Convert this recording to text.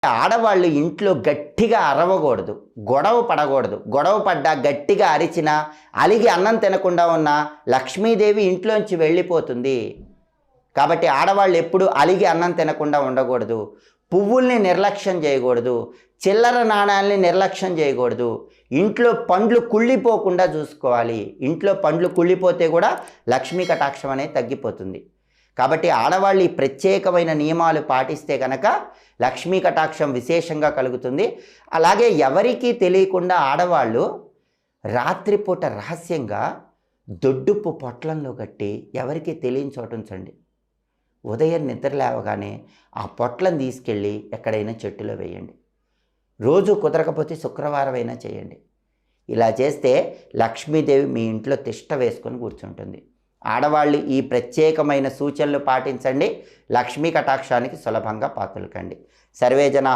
ఆడవాళ్ళు ఇంట్లో గట్టిగా అరవకూడదు, గొడవ పడకూడదు. గొడవ పడ్డా గట్టిగా అరిచినా, అలిగి అన్నం తినకుండా ఉన్న లక్ష్మీదేవి ఇంట్లోంచి వెళ్ళిపోతుంది. కాబట్టి ఆడవాళ్ళు ఎప్పుడు అలిగి అన్నం తినకుండా ఉండకూడదు. పువ్వుల్ని నిర్లక్ష్యం చేయకూడదు. చిల్లర నాణాలని నిర్లక్ష్యం చేయకూడదు. ఇంట్లో పండ్లు కుళ్ళిపోకుండా చూసుకోవాలి. ఇంట్లో పండ్లు కుళ్ళిపోతే కూడా లక్ష్మీ కటాక్షం అనేది తగ్గిపోతుంది. కాబట్టి ఆడవాళ్ళు ఈ ప్రత్యేకమైన నియమాలు పాటిస్తే కనుక లక్ష్మీ కటాక్షం విశేషంగా కలుగుతుంది. అలాగే ఎవరికీ తెలియకుండా ఆడవాళ్ళు రాత్రిపూట రహస్యంగా దొడ్డుప్పు పొట్లంలో కట్టి ఎవరికీ తెలియని చోట ఉంచండి. ఉదయం నిద్ర లేవగానే ఆ పొట్లను తీసుకెళ్ళి ఎక్కడైనా చెట్టులో వేయండి. రోజు కుదరకపోతే శుక్రవారం అయినా చేయండి. ఇలా చేస్తే లక్ష్మీదేవి మీ ఇంట్లో తిష్ట వేసుకొని కూర్చుంటుంది. ఆడవాళ్ళు ఈ ప్రత్యేకమైన సూచనలు పాటించండి. లక్ష్మీ కటాక్షానికి సులభంగా పాతులకండి. సర్వే జనా